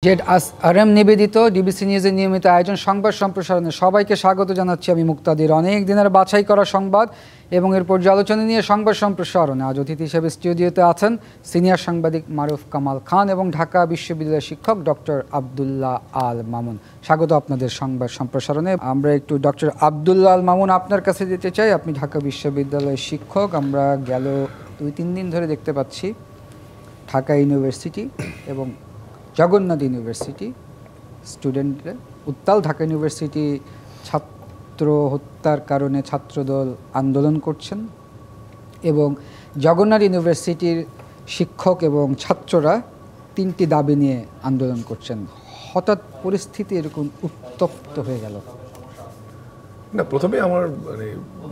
Z RM নিবেদিত DBC নিউজের নিয়মিত আয়োজন সংবাদ সম্প্রসারণে সবাইকে স্বাগত জানাচ্ছি আমি মুক্তাদির। অনেক দিনের বাছাই করা সংবাদ এবং এর পর্যালোচনা নিয়ে সংবাদ সম্প্রসারণে আজ অতিথি হিসেবে স্টুডিওতে আছেন সিনিয়র সাংবাদিক মারুফ কামাল খান এবং ঢাকা বিশ্ববিদ্যালয়ের শিক্ষক ডক্টর আব্দুল্লাহ আল মামুন। স্বাগত আপনাদের সংবাদ সম্প্রসারণে। আমরা একটু ডক্টর আব্দুল্লাহ আল মামুন আপনার কাছে যেতে চাই। আপনি ঢাকা বিশ্ববিদ্যালয়ের শিক্ষক। আমরা গেল 2-3 দিন ধরে দেখতে পাচ্ছি ঢাকা ইউনিভার্সিটি এবং জগন্নাথ ইউনিভার্সিটি স্টুডেন্টরা উত্তাল। ঢাকা ইউনিভার্সিটি ছাত্র হত্যার কারণে ছাত্রদল আন্দোলন করছেন এবং জগন্নাথ ইউনিভার্সিটির শিক্ষক এবং ছাত্ররা 3টি দাবি নিয়ে আন্দোলন করছেন। হঠাৎ পরিস্থিতি এরকম উত্তপ্ত হয়ে গেল না। প্রথমে আমার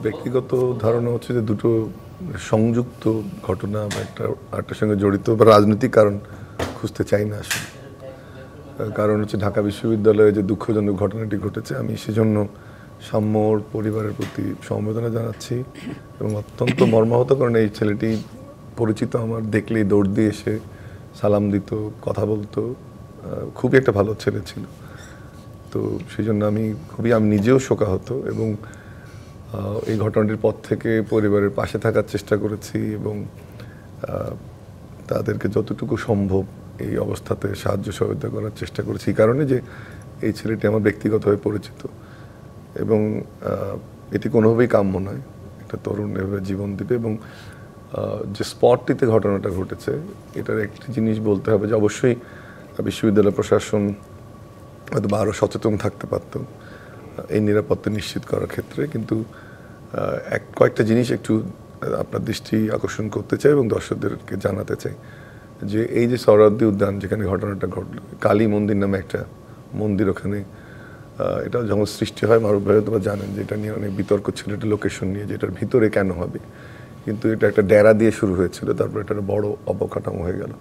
ব্যক্তিগত ধারণা হচ্ছে যে দুটো সংযুক্ত ঘটনা বা একটার সঙ্গে জড়িত বা রাজনৈতিক কারণ খুঁজতে চাই না আসলে। কারণ হচ্ছে ঢাকা বিশ্ববিদ্যালয়ে যে দুঃখজনক ঘটনাটি ঘটেছে, আমি সেজন্য সাম্যর পরিবারের প্রতি সমবেদনা জানাচ্ছি এবং অত্যন্ত মর্মাহত। কারণ এই ছেলেটি পরিচিত, আমার দেখলেই দৌড় দিয়ে এসে সালাম দিত, কথা বলতো, খুবই একটা ভালো ছেলে ছিল। তো সেই জন্য আমি নিজেও শোকাহত এবং এই ঘটনাটির পর থেকে পরিবারের পাশে থাকার চেষ্টা করেছি এবং তাদেরকে যতটুকু সম্ভব এই অবস্থাতে সাহায্য সহায়তা করার চেষ্টা করেছি। এই কারণে যে এই ছেলেটি আমার ব্যক্তিগতভাবে পরিচিত এবং এটি কোনোভাবেই কাম্য নয়। একটা তরুণ এভাবে জীবন দিবে এবং যে স্পটটিতে ঘটনাটা ঘটেছে, এটার একটি জিনিস বলতে হবে যে অবশ্যই বিশ্ববিদ্যালয় প্রশাসন হয়তো আরও সচেতন থাকতে পারত এই নিরাপত্তা নিশ্চিত করার ক্ষেত্রে। কিন্তু কয়েকটা জিনিস একটু আপনার দৃষ্টি আকর্ষণ করতে চাই এবং দর্শকদেরকে জানাতে চাই যে এই যে সোহরাওয়ার্দী উদ্যান যেখানে ঘটনাটা ঘটলো, কালী মন্দির নামে একটা মন্দির, ওখানে এটা যখন সৃষ্টি হয়, মারুফ ভাই তোমরা জানেন যে এটা নিয়ে অনেক বিতর্ক ছিল, এটা লোকেশন নিয়ে, যে এটার ভিতরে কেন হবে। কিন্তু এটা একটা ডেরা দিয়ে শুরু হয়েছিল, তারপর এটা বড় অবকাঠামো হয়ে গেল।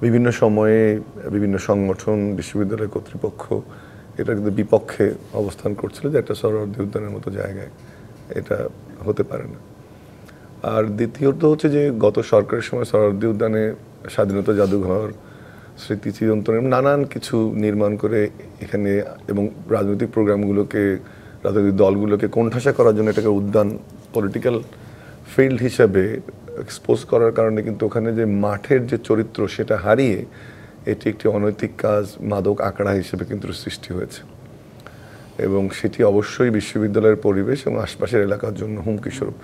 বিভিন্ন সময়ে বিভিন্ন সংগঠন, বিশ্ববিদ্যালয় কর্তৃপক্ষ এটা কিন্তু বিপক্ষে অবস্থান করছিল যে একটা সোহরাওয়ার্দী উদ্যানের মতো জায়গায় এটা হতে পারে না। আর দ্বিতীয়ত হচ্ছে যে গত সরকারের সময় সোহরাওয়ার্দী উদ্যানে স্বাধীনতা জাদুঘর, স্মৃতি চিরন্তন নানান কিছু নির্মাণ করে এখানে এবং রাজনৈতিক প্রোগ্রামগুলোকে, রাজনৈতিক দলগুলোকে কোণঠাসা করার জন্য এটাকে উদ্যান পলিটিক্যাল ফিল্ড হিসাবে এক্সপোজ করার কারণে কিন্তু ওখানে যে মাঠের যে চরিত্র সেটা হারিয়ে এটি একটি অনৈতিক কাজ, মাদক আঁকড়া হিসেবে কিন্তু সৃষ্টি হয়েছে এবং সেটি অবশ্যই বিশ্ববিদ্যালয়ের পরিবেশ এবং আশপাশের এলাকার জন্য হুমকিস্বরূপ।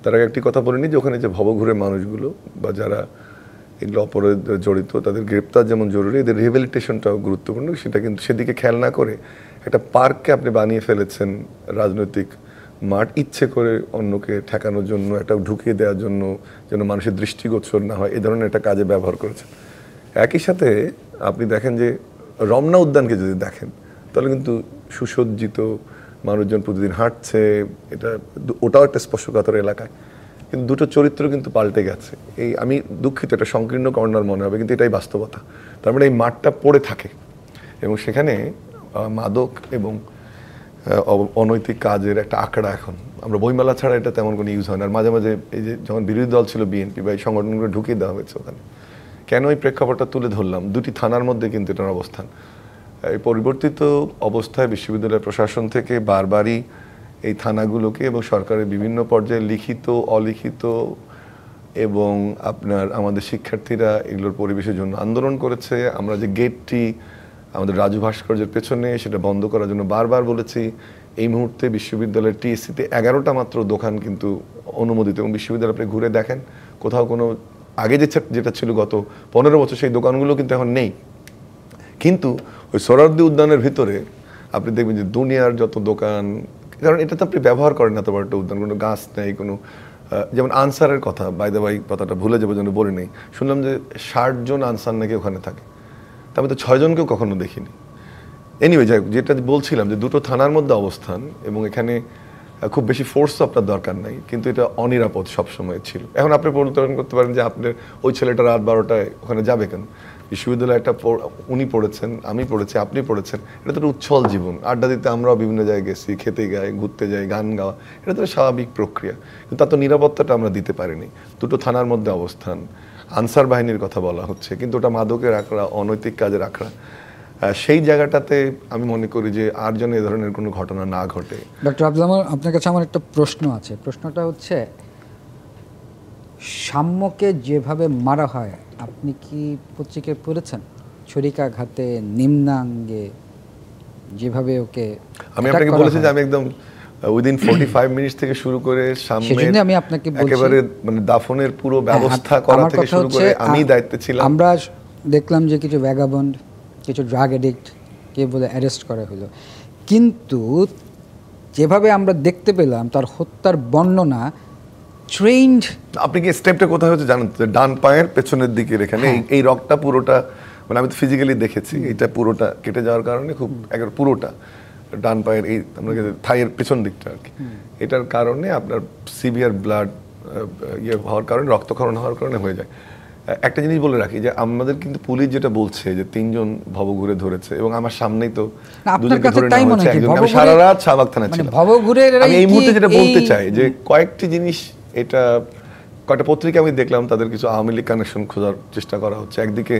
তার আগে একটি কথা বলিনি যে ওখানে যে ভবঘুরে মানুষগুলো বা যারা এগুলো অপরাধে জড়িত তাদের গ্রেপ্তার যেমন জরুরি, এদের রিহেবিলিটেশনটাও গুরুত্বপূর্ণ। সেটা কিন্তু সেদিকে খেয়াল না করে একটা পার্ককে আপনি বানিয়ে ফেলেছেন রাজনৈতিক মাঠ, ইচ্ছে করে অন্যকে ঠেকানোর জন্য, একটা ঢুকিয়ে দেওয়ার জন্য, যেন মানুষের দৃষ্টিগোচর না হয়, এ ধরনের একটা কাজে ব্যবহার করেছেন। একই সাথে আপনি দেখেন যে রমনা উদ্যানকে যদি দেখেন তাহলে কিন্তু সুসজ্জিত, মানুষজন প্রতিদিন হাঁটছে, ওটাও একটা স্পর্শকাতর এলাকায়, কিন্তু দুটো চরিত্র কিন্তু পাল্টে গেছে। এই আমি দুঃখিত, এটা সংকীর্ণ কর্নার মনে হবে, কিন্তু এটাই বাস্তবতা। তার মানে এই মাঠটা পড়ে থাকে এবং সেখানে মাদক এবং অনৈতিক কাজের একটা আঁকড়া। এখন আমরা বইমেলা ছাড়া এটা তেমন কোনো ইউজ হয় না। আর মাঝে মাঝে এই যে যখন বিরোধী দল ছিল বিএনপি বা এই সংগঠনগুলো ঢুকিয়ে দেওয়া হয়েছে ওখানে, কেন এই প্রেক্ষাপটটা তুলে ধরলাম, দুটি থানার মধ্যে কিন্তু এটার অবস্থান। এই পরিবর্তিত অবস্থায় বিশ্ববিদ্যালয় প্রশাসন থেকে বারবারই এই থানাগুলোকে এবং সরকারের বিভিন্ন পর্যায়ে লিখিত, অলিখিত এবং আপনার আমাদের শিক্ষার্থীরা এগুলোর পরিবেশের জন্য আন্দোলন করেছে। আমরা যে গেটটি আমাদের রাজু ভাস্কর্যের পেছনে, সেটা বন্ধ করার জন্য বারবার বলেছি। এই মুহূর্তে বিশ্ববিদ্যালয়ের টিএসসিতে 11টা মাত্র দোকান কিন্তু অনুমোদিত এবং বিশ্ববিদ্যালয় আপনি ঘুরে দেখেন কোথাও কোনো আগে যেটা ছিল গত 15 বছর সেই দোকানগুলো কিন্তু এখন নেই। কিন্তু ওই সোহরাওয়ার্দী উদ্যানের ভিতরে আপনি দেখবেন যে দুনিয়ার যত দোকান, কারণ এটা তো আপনি ব্যবহার করেন এত বড় একটা উদ্যান, কোনো গাছ নেই, কোনো যেমন আনসারের কথা, বাই দ্য ওয়ে কথাটা ভুলে যাবো যেন বলে নেই, শুনলাম যে 60 জন আনসার নাকি ওখানে থাকে, তা আমি তো 6 জনকেও কখনো দেখিনি। এনিওয়ে যাই হোক, যেটা বলছিলাম যে দুটো থানার মধ্যে অবস্থান এবং এখানে খুব বেশি ফোর্স আপনার দরকার নাই, কিন্তু এটা অনিরাপদ সবসময় ছিল। এখন আপনি পরিবর্তন করতে পারেন যে আপনার ওই ছেলেটা রাত 12টায় ওখানে যাবে কেন। বিশ্ববিদ্যালয়ে একটা উনি পড়েছেন, আমি পড়েছি, আপনি পড়েছেন, এটা তো উচ্ছল জীবন। আড্ডা দিতে আমরাও বিভিন্ন জায়গায় গেছি, খেতে যাই, ঘুরতে যাই, গান গাওয়া, এটা তো স্বাভাবিক প্রক্রিয়া। কিন্তু তার তো নিরাপত্তাটা আমরা দিতে পারিনি। দুটো থানার মধ্যে অবস্থান, আনসার বাহিনীর কথা বলা হচ্ছে, কিন্তু ওটা মাদকের আখড়া, অনৈতিক কাজের আখড়া। সেই জায়গাটাতে আমি মনে করি যে আর যেন এ ধরনের কোনো ঘটনা না ঘটে। ডক্টর আফজাল, আপনার কাছে আমার একটা প্রশ্ন আছে। প্রশ্নটা হচ্ছে, সাম্যকে যেভাবে মারা হয়, আপনি কি পত্রিকায় পড়েছেন? ছুরিকাঘাতে, নিম্নাঙ্গে যেভাবে ওকে আমি আপনাকে বলেছি যে আমি একদম উইদিন 45 মিনিটস থেকে শুরু করে সামনে আমি আপনাকে একেবারে মানে দাফনের পুরো ব্যবস্থা করা থেকে শুরু করে আমি দায়িত্বে ছিলাম। আমরা দেখলাম যে কিছু ভ্যাগাবন্ড, কিছু ড্রাগ এডিক্ট কে বলে অ্যারেস্ট করা হলো, কিন্তু যেভাবে আমরা দেখতে পেলাম তার হত্যার বর্ণনা ট্রেন্ড। আপনি কি স্টেপটা কোথায় হচ্ছে জানেন? ডান পায়ের পেছনের দিকের এখানে এই রগটা পুরোটা, মানে আমি তো ফিজিক্যালি দেখেছি, এটা পুরোটা কেটে যাওয়ার কারণে খুব একেবারে পুরোটা ডান পায়ের এই আমরা থাইয়ের পেছন দিকটা আর কি, এটার কারণে আপনার সিভিয়ার ব্লাড ইয়ে হওয়ার কারণে, রক্তক্ষরণ হওয়ার কারণে হয়ে যায়। একটা জিনিস বলে রাখি যে আমাদের কিন্তু পুলিশ যেটা বলছে যে 3 জন ভবঘুরে ধরেছে, এবং আমার সামনেই তো দুজনকে ধরে নেওয়া হয়েছে। আমি সারা রাত শাহবাগ থানায় ছিলাম। আমি এই মুহূর্তে যেটা বলতে চাই যে কয়েকটি জিনিস, এটা কয়েকটা পত্রিকা আমি দেখলাম তাদের কিছু আওয়ামী লীগ কানেকশন খোঁজার চেষ্টা করা হচ্ছে। একদিকে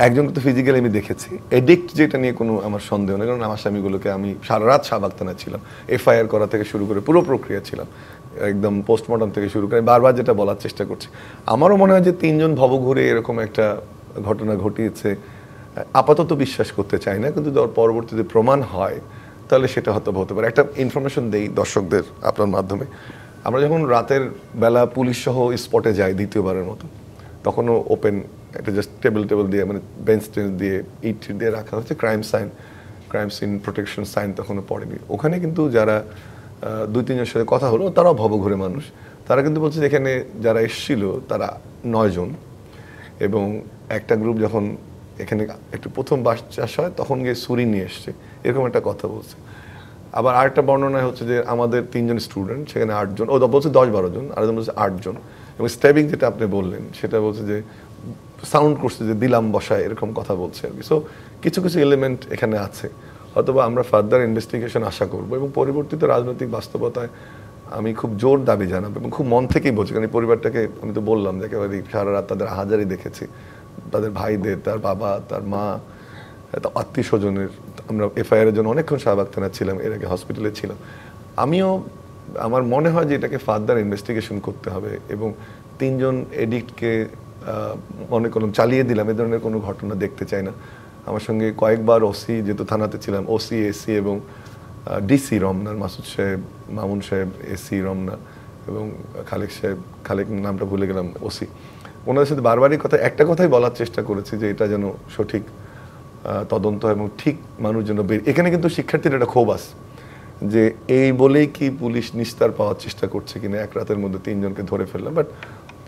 একজনকে তো ফিজিক্যালি আমি দেখেছি, এডিক্ট যেটা নিয়ে কোনো আমার সন্দেহ নেই, কারণ আমার স্বামীগুলোকে আমি সারা রাত শাহবাগ থানায় ছিলাম, এফআইআর করা থেকে শুরু করে পুরো প্রক্রিয়া ছিলাম, একদম পোস্টমর্টম থেকে শুরু করে বারবার যেটা বলার চেষ্টা করছি। আমারও মনে হয় যে 3 জন ভবঘুরে এরকম একটা ঘটনা ঘটিয়েছে, আপাতত বিশ্বাস করতে চাই না, কিন্তু পরবর্তীতে প্রমাণ হয় তাহলে সেটা হয়তো হতে পারে। একটা ইনফরমেশন দেই দর্শকদের আপনার মাধ্যমে। আমরা যখন রাতের বেলা পুলিশ সহ স্পটে যাই দ্বিতীয়বারের মতো, তখনও ওপেন একটা জাস্ট টেবিল দিয়ে, মানে বেঞ্চ দিয়ে ইট দিয়ে রাখা হচ্ছে, ক্রাইম সিন প্রোটেকশন সাইন তখনও পড়েনি। ওখানে কিন্তু যারা 2-3 জনের সাথে কথা হলো, তারাও ভবঘুরে মানুষ, তারা কিন্তু বলছে যে এখানে যারা এসেছিল তারা 9 জন, এবং একটা গ্রুপ যখন এখানে একটু প্রথম বাস চাষ হয় তখন গিয়ে ছুরি নিয়ে এসছে, এরকম একটা কথা বলছে। আবার আরেকটা বর্ণনায় হচ্ছে যে আমাদের 3 জন স্টুডেন্ট, সেখানে 8 জন, ও বলছে 10-12 জন, আরেকজন বলছে 8 জন, এবং স্ট্যাবিং যেটা আপনি বললেন সেটা বলছে যে সাউন্ড করছে যে দিলাম বসায়, এরকম কথা বলছে আর কি। সো কিছু কিছু এলিমেন্ট এখানে আছে, অথবা আমরা ফার্দার ইনভেস্টিগেশন আশা করব, এবং পরবর্তীতে রাজনৈতিক বাস্তবতায় আমি খুব জোর দাবি জানাবো, এবং খুব মন থেকেই বলছি, কারণ এই পরিবারটাকে আমি তো বললাম যে একেবারে সারা রাত তাদের হাজারি দেখেছি, তাদের ভাইদের, তার বাবা, তার মা, আত্মীয় স্বজনের। আমরা এফআইআর এর জন্য অনেকক্ষণ শাহবাগ থানা ছিলাম, এর আগে হসপিটালে ছিলাম। আমিও, আমার মনে হয় যে এটাকে ফার্দার ইনভেস্টিগেশন করতে হবে, এবং 3 জন এডিক্টকে মনে করলাম চালিয়ে দিলাম, এ ধরনের কোনো ঘটনা দেখতে চাই না। আমার সঙ্গে কয়েকবার ওসি, যেহেতু থানাতে ছিলাম, ওসি, এসি এবং ডিসি রমনার, মাসুদ সাহেব, মামুন সাহেব, এসি রমনা, এবং খালেক নামটা ভুলে গেলাম, ওসি, ওনাদের সাথে বারবারই একটা কথাই বলার চেষ্টা করেছি যে এটা যেন সঠিক তদন্ত এবং ঠিক মানুষ যেন এখানে কিন্তু শিক্ষার্থীর একটা ক্ষোভ আছে যে এই বলেই কি পুলিশ নিস্তার পাওয়ার চেষ্টা করছে কিনা, এক রাতের মধ্যে 3 জনকে ধরে ফেললাম। বাট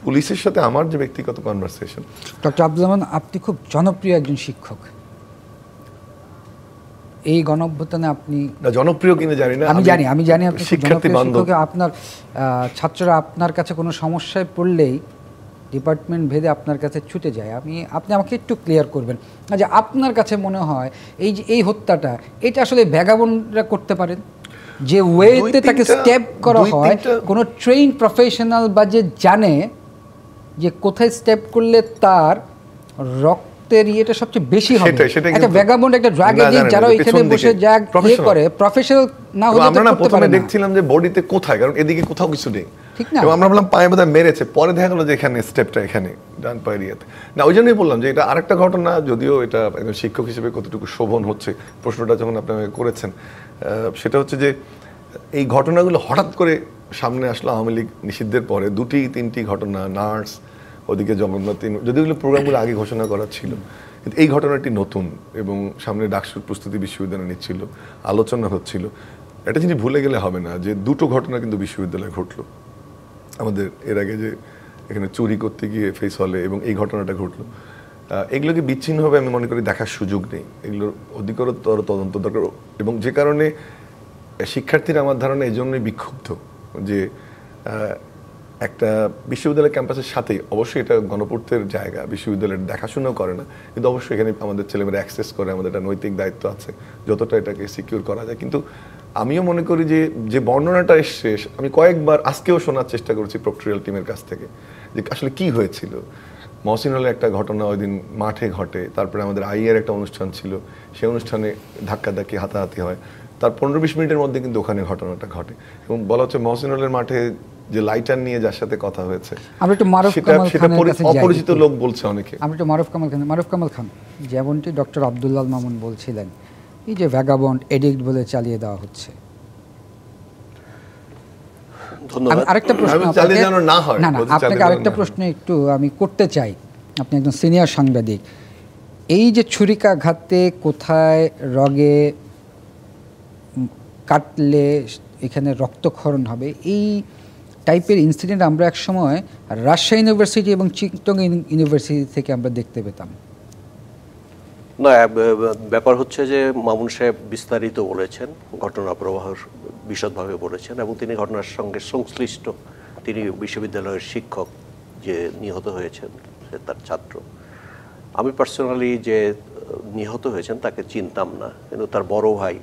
পুলিশের সাথে আমার যে ব্যক্তিগত কনভারসেশন। ডক্টর আব্দুল রহমান, আপনি খুব জনপ্রিয় একজন শিক্ষক, এই গণঅভ্যুত্থানে আপনি জনপ্রিয় কিনা জানি না, আমি জানি আপনি শিক্ষার্থী বান্ধব। আপনার ছাত্ররা আপনার কাছে কোনো সমস্যায় পড়লেই ডিপার্টমেন্ট ভেদে আপনার কাছে ছুটে যায়। আপনি আমাকে একটু ক্লিয়ার করবেন যে আপনার কাছে মনে হয় এই হত্যাটা এটা আসলে ভ্যাগাবন্ডরা করতে পারেন, যে ওয়েতে তাকে স্টেপ করা হয়, কোনো ট্রেইন প্রফেশনাল বা যে জানে যে কোথায় স্টেপ করলে তার রক্তের ইয়েটা সবচেয়ে বেশি হবে। একটা ভ্যাগাবন্ড, একটা ড্রাগ এডিক্ট যারা এখানে বসে যা ইয়ে করে, প্রফেশনাল না হলে আমরা না প্রথমে দেখছিলাম যে বডিতে কোথায়, কারণ এদিকে কোথাও কিছু নেই, ঠিক না? আমরা বললাম পায়ে বোধহয় মেরেছে, পরে দেখা গেল যে এখানে স্টেপটা এখানে ডান পায়ের ইয়েতে না। ওই জন্যই বললাম যে এটা আরেকটা ঘটনা, যদিও এটা একজন শিক্ষক হিসেবে কতটুকু শোভন হচ্ছে প্রশ্নটা যখন আপনি করেছেন, সেটা হচ্ছে যে এই ঘটনাগুলো হঠাৎ করে সামনে আসলো আওয়ামী লীগ নিষিদ্ধের পরে। 2-3টি ঘটনা, নার্স, ওদিকে জগন্নাথ, যদি ওগুলো প্রোগ্রামগুলো আগে ঘোষণা করা ছিল, কিন্তু এই ঘটনাটি নতুন, এবং সামনে ডাকসুর প্রস্তুতি বিশ্ববিদ্যালয় নিচ্ছিল, আলোচনা হচ্ছিল। একটা জিনিস ভুলে গেলে হবে না যে 2টো ঘটনা কিন্তু বিশ্ববিদ্যালয়ে ঘটলো আমাদের এর আগে, যে এখানে চুরি করতে গিয়ে ফেস হলে, এবং এই ঘটনাটা ঘটলো। এগুলোকে বিচ্ছিন্নভাবে আমি মনে করি দেখার সুযোগ নেই, এগুলোর অধিকতর তদন্ত দরকার। এবং যে কারণে শিক্ষার্থীরা আমার ধারণা এই জন্যই বিক্ষুব্ধ যে একটা বিশ্ববিদ্যালয় ক্যাম্পাসের সাথেই, অবশ্যই এটা গণপূর্তের জায়গা, বিশ্ববিদ্যালয়ের দেখাশোনাও করে না, কিন্তু অবশ্যই এখানে আমাদের ছেলেমেয়েরা অ্যাক্সেস করে, আমাদের একটা নৈতিক দায়িত্ব আছে যতটা এটাকে সিকিউর করা যায়। কিন্তু আমিও মনে করি যে বর্ণনাটা এসছে, আমি কয়েকবার আজকেও শোনার চেষ্টা করেছি প্রক্টোরিয়াল টিমের কাছ থেকে যে আসলে কি হয়েছিল। মহসিন হলে একটা ঘটনা ওই দিন মাঠে ঘটে, তারপরে আমাদের আইয়ের একটা অনুষ্ঠান ছিল, সেই অনুষ্ঠানে ধাক্কাধাক্কি হাতাহাতি হয়, তার 15-20 মিনিটের মধ্যে কিন্তু ওখানে ঘটনাটা ঘটে। এবং বলা হচ্ছে মহসিন হলের মাঠে যে লাইটার নিয়ে যার সাথে কথা হয়েছে আমরা একটু মারুফ কামাল খানের কাছে যাই। অপরিচিত লোক বলছে অনেকে। আমরা একটু মারুফ কামাল খান, যেমনটি ডক্টর আব্দুল্লাহ আল মামুন বলছিলেন, এই যে ভ্যাগাবন্ড এডিক্ট বলে চালিয়ে দেওয়া হচ্ছে, আরেকটা প্রশ্ন আপনাকে আরেকটা প্রশ্ন একটু আমি করতে চাই, আপনি একজন সিনিয়র সাংবাদিক। এই যে ছুরিকাঘাতে কোথায় রগে কাটলে এখানে রক্তক্ষরণ হবে, এই টাইপের ইনসিডেন্ট আমরা একসময় রাজশাহী ইউনিভার্সিটি এবং চিটগং ইউনিভার্সিটি থেকে আমরা দেখতে পেতাম। না, ব্যাপার হচ্ছে যে মামুন সাহেব বিস্তারিত বলেছেন, ঘটনা প্রবাহ বিশদভাবে বলেছেন, এবং তিনি ঘটনার সঙ্গে সংশ্লিষ্ট, তিনি বিশ্ববিদ্যালয়ের শিক্ষক যে নিহত হয়েছেন সে তার ছাত্র। আমি পার্সোনালি যে নিহত হয়েছেন তাকে চিনতাম না, কিন্তু তার বড় ভাই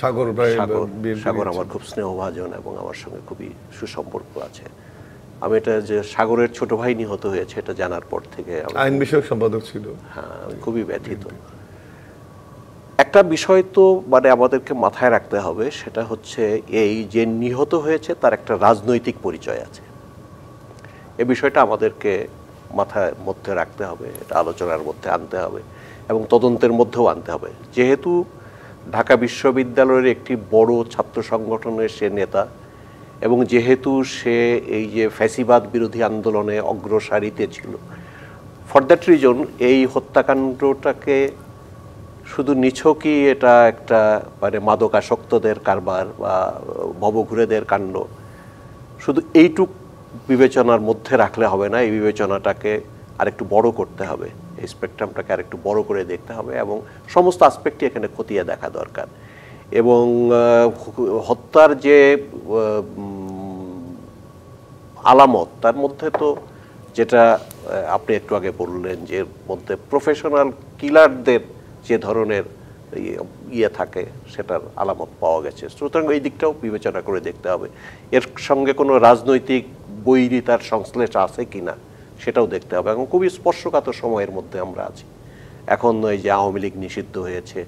সাগর আমার খুব স্নেহভাজন এবং আমার সঙ্গে খুবই সুসম্পর্ক আছে। আমি এটা যে সাগরের ছোট ভাই নিহত হয়েছে এটা জানার পর থেকে আইন বিষয়ক সম্পাদক ছিল, হ্যাঁ, আমি খুবই ব্যথিত। একটা বিষয় তো মানে আমাদেরকে মাথায় রাখতে হবে, সেটা হচ্ছে এই যে নিহত হয়েছে তার একটা রাজনৈতিক পরিচয় আছে। এই বিষয়টা আমাদেরকে মাথায় মধ্যে রাখতে হবে, এটা আলোচনার মধ্যে আনতে হবে এবং তদন্তের মধ্যেও আনতে হবে। যেহেতু ঢাকা বিশ্ববিদ্যালয়ের একটি বড় ছাত্র সংগঠনের সে নেতা, এবং যেহেতু সে এই যে ফ্যাসিবাদ বিরোধী আন্দোলনে অগ্রসারিতে ছিল, ফর দ্যাট রিজন এই হত্যাকাণ্ডটাকে শুধু নিছকই এটা একটা মানে মাদকাসক্তদের কারবার বা ভবঘুরেদের কাণ্ড, শুধু এইটুক বিবেচনার মধ্যে রাখলে হবে না। এই বিবেচনাটাকে আরেকটু বড় করতে হবে, এই স্পেকট্রামটাকে আরেকটু বড় করে দেখতে হবে এবং সমস্ত আসপেক্টই এখানে খতিয়ে দেখা দরকার। এবং হত্যার যে আলামত, তার মধ্যে তো যেটা আপনি একটু আগে বললেন যে মধ্যে প্রফেশনাল কিলারদের যে ধরনের ইয়ে থাকে সেটার আলামত পাওয়া গেছে। সুতরাং এই দিকটাও বিবেচনা করে দেখতে হবে। এর সঙ্গে কোনো রাজনৈতিক বৈরিতার সংশ্লেষ আছে কিনা সেটাও দেখতে হবে। এবং খুবই স্পর্শকাতর সময়ের মধ্যে আমরা আছি এখন। এই যে আওয়ামী লীগ নিষিদ্ধ হয়েছে,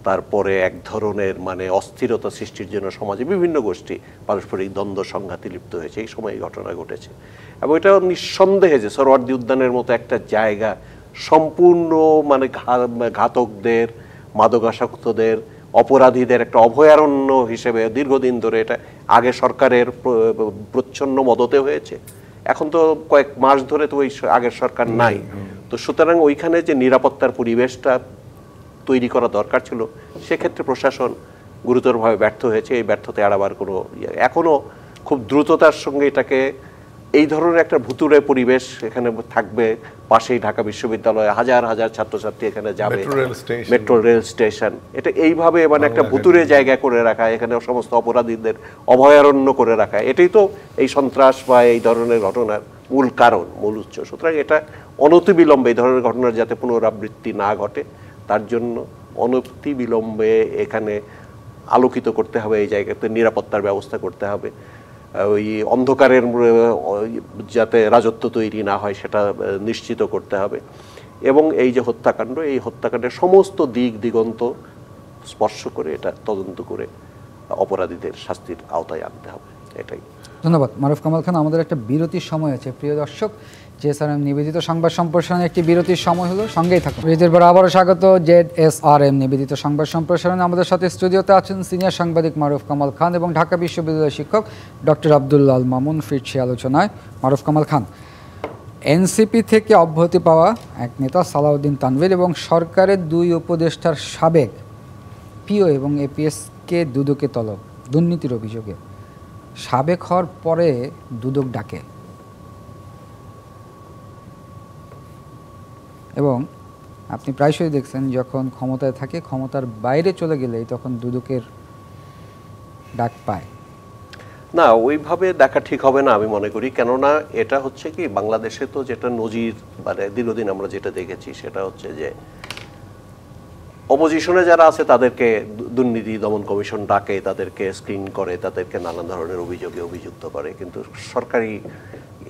তারপরে এক ধরনের মানে অস্থিরতা সৃষ্টির জন্য সমাজে বিভিন্ন গোষ্ঠী পারস্পরিক দ্বন্দ্ব সংঘাতে লিপ্ত হয়েছে, এই সময় এই ঘটনা ঘটেছে। এবং এটা নিঃসন্দেহে যে সোহরাওয়ার্দী উদ্যানের মতো একটা জায়গা সম্পূর্ণ মানে ঘাতকদের, মাদকাসক্তদের, অপরাধীদের একটা অভয়ারণ্য হিসেবে দীর্ঘদিন ধরে এটা আগে সরকারের প্রচ্ছন্ন মদতে হয়েছে, এখন তো কয়েক মাস ধরে তো ওই আগের সরকার নাই। তো সুতরাং ওইখানে যে নিরাপত্তার পরিবেশটা তৈরি করা দরকার ছিল, সেক্ষেত্রে প্রশাসন গুরুতরভাবে ব্যর্থ হয়েছে। এই ব্যর্থতা এড়াবার কোনো এখনও খুব দ্রুততার সঙ্গে এটাকে এই ধরনের একটা ভুতুড়ে পরিবেশ এখানে থাকবে। পাশেই ঢাকা বিশ্ববিদ্যালয়ে হাজার হাজার ছাত্রছাত্রী এখানে যাবে, মেট্রো রেল স্টেশন, এটা এইভাবে মানে একটা ভুতুড়ে জায়গা করে রাখা, এখানে সমস্ত অপরাধীদের অভয়ারণ্য করে রাখা, এটাই তো এই সন্ত্রাস বা এই ধরনের ঘটনার মূল কারণ, মূল উৎস। সুতরাং এটা অনতিবিলম্বে এই ধরনের ঘটনার যাতে পুনরাবৃত্তি না ঘটে, তার জন্য অনতিবিলম্বে এখানে আলোকিত করতে হবে, এই জায়গাতে নিরাপত্তার ব্যবস্থা করতে হবে, ওই অন্ধকারের যাতে রাজত্ব তৈরি না হয় সেটা নিশ্চিত করতে হবে। এবং এই যে হত্যাকাণ্ড, এই হত্যাকাণ্ডের সমস্ত দিক দিগন্ত স্পর্শ করে এটা তদন্ত করে অপরাধীদের শাস্তির আওতায় আনতে হবে, এটাই। ধন্যবাদ মারুফ কামাল খান। আমাদের একটা বিরতির সময় আছে প্রিয় দর্শক, JSRM নিবেদিত সংবাদ সম্প্রসারণে একটি বিরতির সময় হলো, সঙ্গেই থাকুন। বিরতির পর আবারও স্বাগত JSRM নিবেদিত সংবাদ সম্প্রসারণে। আমাদের সাথে স্টুডিওতে আছেন সিনিয়র সাংবাদিক মারুফ কামাল খান এবং ঢাকা বিশ্ববিদ্যালয়ের শিক্ষক ডক্টর আব্দুল্লাহ আল মামুন। ফিরছি আলোচনায়। মারুফ কামাল খান, এনসিপি থেকে অব্যাহতি পাওয়া এক নেতা সালাউদ্দিন তানভীর এবং সরকারের দুই উপদেষ্টার সাবেক পিও এবং এপিএসকে দুদকে তলব দুর্নীতির অভিযোগে। সাবেক হওয়ার পরে দুদক ডাকে এবং আপনি প্রায়শই দেখছেন যখন ক্ষমতায় থাকে, ক্ষমতার বাইরে চলে গেলেই তখন দুদকের ডাক পায়। না, ওইভাবে দেখা ঠিক হবে না আমি মনে করি। কেননা এটা হচ্ছে কি, বাংলাদেশে তো যেটা নজির মানে দীর্ঘদিন আমরা যেটা দেখেছি সেটা হচ্ছে যে অপোজিশনে যারা আছে তাদেরকে দুর্নীতি দমন কমিশন ডাকে, তাদেরকে স্ক্রিন করে, তাদেরকে নানান ধরনের অভিযোগে অভিযুক্ত করে, কিন্তু সরকারি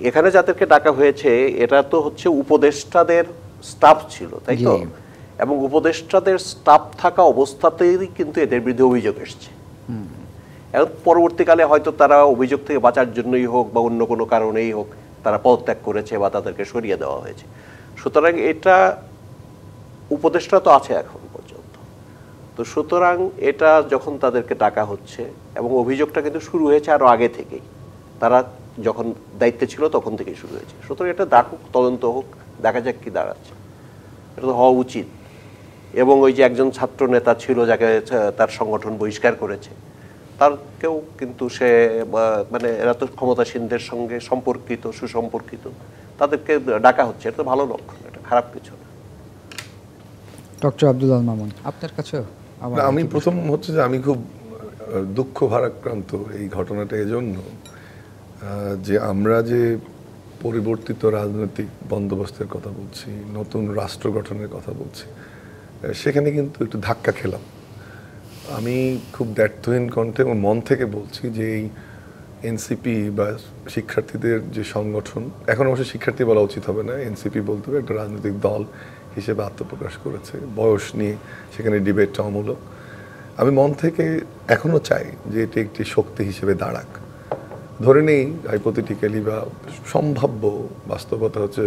এখানে যাদেরকে ডাকা হয়েছে এরা তো হচ্ছে উপদেষ্টাদের স্টাফ ছিল, তাই তো? জি। এবং উপদেষ্টাদের স্টাফ থাকা অবস্থাতেই কিন্তু এদের বিরুদ্ধে অভিযোগ এসছে। এখন পরবর্তীকালে হয়তো তারা অভিযোগ থেকে বাঁচার জন্যই হোক বা অন্য কোনো কারণেই হোক তারা পদত্যাগ করেছে বা তাদেরকে সরিয়ে দেওয়া হয়েছে। সুতরাং এটা উপদেষ্টা তো আছে এখন পর্যন্ত, তো সুতরাং এটা যখন তাদেরকে ডাকা হচ্ছে এবং অভিযোগটা কিন্তু শুরু হয়েছে আরো আগে থেকেই, তারা যখন দায়িত্বে ছিল তখন থেকেই শুরু হয়েছে। সুতরাং এটা ডাকুক, তদন্ত হোক, দেখা যাক কি দাঁড়াচ্ছে। এটা তো হওয়া উচিত। এবং ওই যে একজন ছাত্র নেতা ছিল যাকে তার সংগঠন বহিষ্কার করেছে, তারকেও কিন্তু সে মানে এরা তো ক্ষমতাসীনদের সঙ্গে সম্পর্কিত, সুসম্পর্কিত, তাদেরকে ডাকা হচ্ছে। এটা তো ভালো লক্ষণ, এটা খারাপ কিছু না। ডক্টর আব্দুল আল মামুন, আপনার কাছেও না, আমি প্রথম হচ্ছে যে আমি খুব দুঃখ ভারাক্রান্ত এই ঘটনাটা এজন্য যে আমরা যে পরিবর্তিত রাজনৈতিক বন্দোবস্তের কথা বলছি, নতুন রাষ্ট্র গঠনের কথা বলছি, সেখানে কিন্তু একটু ধাক্কা খেলাম। আমি খুব দ্ব্যর্থহীন কণ্ঠে এবং মন থেকে বলছি যে এই এনসিপি বা শিক্ষার্থীদের যে সংগঠন, এখন অবশ্য শিক্ষার্থী বলা উচিত হবে না, এনসিপি বলতে হবে, একটা রাজনৈতিক দল হিসেবে আত্মপ্রকাশ করেছে, বয়স নিয়ে সেখানে ডিবেটটা অমূলক। আমি মন থেকে এখনও চাই যে এটি একটি শক্তি হিসেবে দাঁড়াক। ধরে নেই হাইপোথেটিক্যালি বা সম্ভাব্য বাস্তবতা হচ্ছে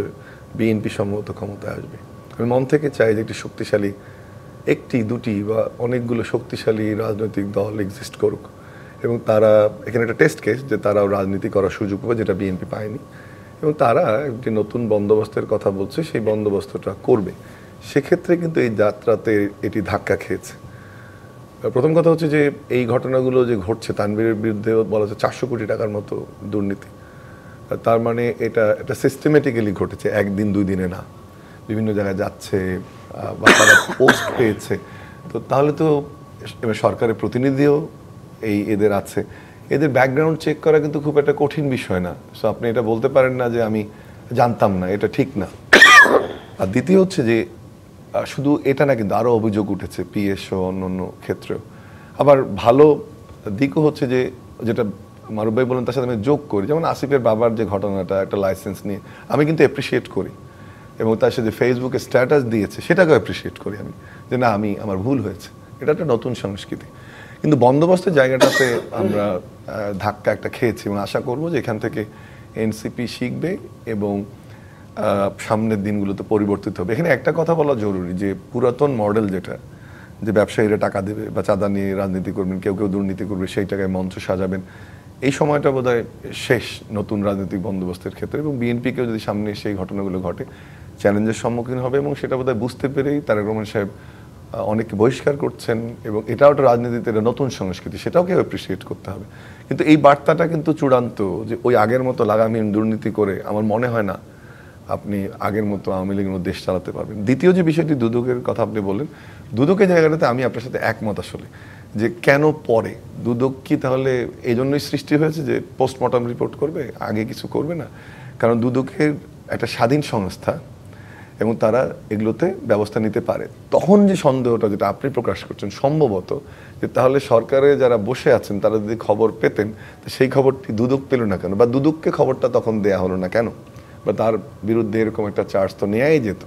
বিএনপি সম্ভবত ক্ষমতায় আসবে। আমি মন থেকে চাই যে একটি শক্তিশালী, একটি দুটি বা অনেকগুলো শক্তিশালী রাজনৈতিক দল এক্সিস্ট করুক এবং তারা এখানে একটা টেস্ট কেস যে তারাও রাজনীতি করার সুযোগ পাবে, যেটা বিএনপি পায়নি, এবং তারা একটি নতুন বন্দোবস্তের কথা বলছে, সেই বন্দোবস্তটা করবে। সেক্ষেত্রে কিন্তু এই যাত্রাতে এটি ধাক্কা খেয়েছে। প্রথম কথা হচ্ছে যে এই ঘটনাগুলো যে ঘটছে, তানভীরের বিরুদ্ধে বলা হচ্ছে 400 কোটি টাকার মতো দুর্নীতি, তার মানে এটা সিস্টেমেটিক্যালি ঘটেছে, একদিন দুই দিনে না, বিভিন্ন জায়গায় যাচ্ছে বা তারা পোস্ট পেয়েছে। তো তাহলে তো সরকারের প্রতিনিধিও এদের আছে, এদের ব্যাকগ্রাউন্ড চেক করা কিন্তু খুব একটা কঠিন বিষয় না। সো আপনি এটা বলতে পারেন না যে আমি জানতাম না, এটা ঠিক না। আর দ্বিতীয় হচ্ছে যে শুধু এটা না, কিন্তু আরও অভিযোগ উঠেছে পিএসও অন্য অন্য ক্ষেত্রেও। আবার ভালো দিকও হচ্ছে যে, যেটা মারুফ ভাই বলেন তার সাথে আমি যোগ করি, যেমন আসিফের বাবার যে ঘটনাটা, একটা লাইসেন্স নিয়ে আমি কিন্তু অ্যাপ্রিসিয়েট করি, এবং তার সাথে ফেসবুকে স্ট্যাটাস দিয়েছে সেটাকেও অ্যাপ্রিসিয়েট করি আমি, যে না, আমার ভুল হয়েছে। এটা একটা নতুন সংস্কৃতি। কিন্তু বন্দোবস্তের জায়গাটাতে আমরা ধাক্কা একটা খেয়েছি, এবং আশা করবো যে এখান থেকে এনসিপি শিখবে এবং সামনের দিনগুলোতে পরিবর্তিত হবে। এখানে একটা কথা বলা জরুরি, যে পুরাতন মডেল যেটা, যে ব্যবসায়ীরা টাকা দেবে বা চাঁদা নিয়ে রাজনীতি করবেন, কেউ কেউ দুর্নীতি করবে, সেই টাকায় মঞ্চ সাজাবেন, এই সময়টা বোধহয় শেষ নতুন রাজনৈতিক বন্দোবস্তের ক্ষেত্রে। এবং বিএনপিকেও যদি সামনে সেই ঘটনাগুলো ঘটে, চ্যালেঞ্জের সম্মুখীন হবে, এবং সেটা বোধহয় বুঝতে পেরেই তারেক রহমান সাহেব অনেককে বহিষ্কার করছেন। এবং এটাও একটা রাজনীতিতে একটা নতুন সংস্কৃতি, সেটাও কেউ অ্যাপ্রিসিয়েট করতে হবে। কিন্তু এই বার্তাটা কিন্তু চূড়ান্ত, যে ওই আগের মতো লাগামহীন দুর্নীতি করে আমার মনে হয় না আপনি আগের মতো আওয়ামী লীগের মতো দেশ চালাতে পারবেন। দ্বিতীয় যে বিষয়টি দুদকের কথা আপনি বললেন, দুদকের জায়গাটাতে আমি আপনার সাথে একমত আসলে, যে কেন পরে দুদক কি তাহলে এই জন্যই সৃষ্টি হয়েছে যে পোস্টমর্টম রিপোর্ট করবে, আগে কিছু করবে না? কারণ দুদকের একটা স্বাধীন সংস্থা এবং তারা এগুলোতে ব্যবস্থা নিতে পারে। তখন যে সন্দেহটা যেটা আপনি প্রকাশ করছেন, সম্ভবত যে তাহলে সরকারে যারা বসে আছেন তারা যদি খবর পেতেন, তো সেই খবরটি দুদক পেল না কেন, বা দুদককে খবরটা তখন দেয়া হলো না কেন, বা তার বিরুদ্ধে এরকম একটা চার্জ তো নেওয়াই যেত।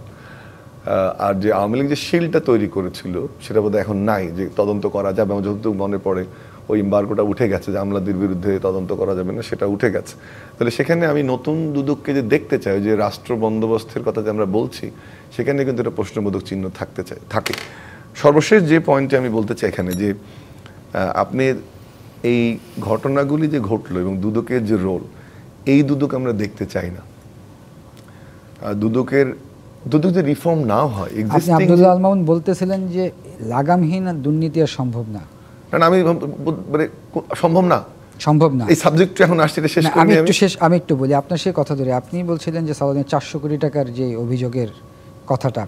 আর যে আওয়ামী লীগ যে শিল্ডটা তৈরি করেছিল সেটা বোধহয় এখন নাই, যে তদন্ত করা যাবে। আমার যতটুকু মনে পড়ে ওই এমবার্গোটা উঠে গেছে, যে আমলাদের বিরুদ্ধে তদন্ত করা যাবে না, সেটা উঠে গেছে। তাহলে সেখানে আমি নতুন দুদককে যে দেখতে চাই, যে রাষ্ট্র বন্দোবস্তের কথা যে আমরা বলছি, সেখানে কিন্তু একটা প্রশ্নবোধক চিহ্ন থাকে। সর্বশেষ যে পয়েন্টে আমি বলতে চাই এখানে, যে আপনি এই ঘটনাগুলি যে ঘটলো এবং দুদকের যে রোল, এই দুদক আমরা দেখতে চাই না। দুদক যে রিফর্ম না হয়, আপনি আব্দুল্লাহ আল মামুন বলতেছিলেন যে লাগামহীন দুর্নীতি আর সম্ভব না। না, আমি মানে সম্ভব না এই সাবজেক্ট এখন আসছে, এটা শেষ করি আমি একটু বলি আপনার সেই কথা ধরে। আপনি বলছিলেন যে সালাউদ্দিন 400 কোটি টাকার যে অভিযোগের কথাটা,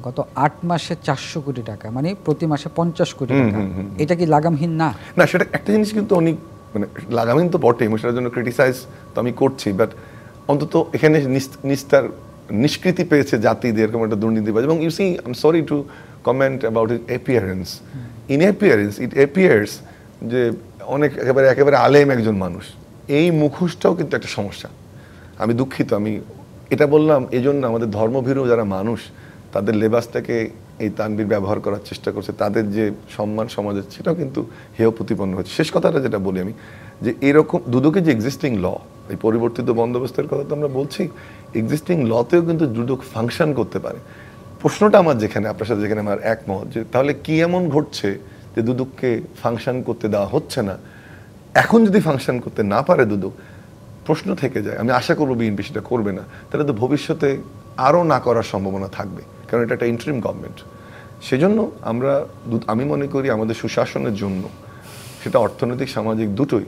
গত 8 মাসে 400 কোটি টাকা, মানে প্রতি মাসে 50 কোটি টাকা, এটা কি লাগামহীন না? না, সেটা একটা জিনিস কিন্তু অনেক মানে লাগামহীন তো বটেই, সেটার জন্য ক্রিটিসাইজ তো আমি করছি, বাট অন্তত এখানে নিষ্কৃতি পেয়েছে জাতিদের এরকম একটা দুর্নীতিবাজ। এবং you see, I am sorry to comment about his appearance, it appears যে একেবারে আলেম একজন মানুষ, এই মুখোশটাও কিন্তু একটা সমস্যা। আমি দুঃখিত, আমি এটা বললাম এই জন্য আমাদের ধর্মভীরু যারা মানুষ তাদের লেবাসটাকে এই তানবীর ব্যবহার করার চেষ্টা করছে, তাদের যে সম্মান সমাজের সেটাও কিন্তু হেয় প্রতিপন্ন হচ্ছে। শেষ কথাটা যেটা বলি আমি, যে এরকম দুদকের যে এক্সিস্টিং ল, এই পরিবর্তিত বন্দোবস্তের কথা তো আমরা বলছি, এক্সিস্টিং লতেও কিন্তু দুদক ফাংশন করতে পারে। প্রশ্নটা আমার যেখানে, আপনার সাথে যেখানে আমার একমত, যে তাহলে কি এমন ঘটছে যে দুদককে ফাংশন করতে দেওয়া হচ্ছে না? এখন যদি ফাংশন করতে না পারে দুদক, প্রশ্ন থেকে যায়, আমি আশা করবো বিএনপি সেটা করবে না, তাহলে তো ভবিষ্যতে আরও না করার সম্ভাবনা থাকবে, কারণ এটা একটা ইন্টারিম গভর্নমেন্ট। সেজন্য আমি মনে করি আমাদের সুশাসনের জন্য, সেটা অর্থনৈতিক সামাজিক দুটোই,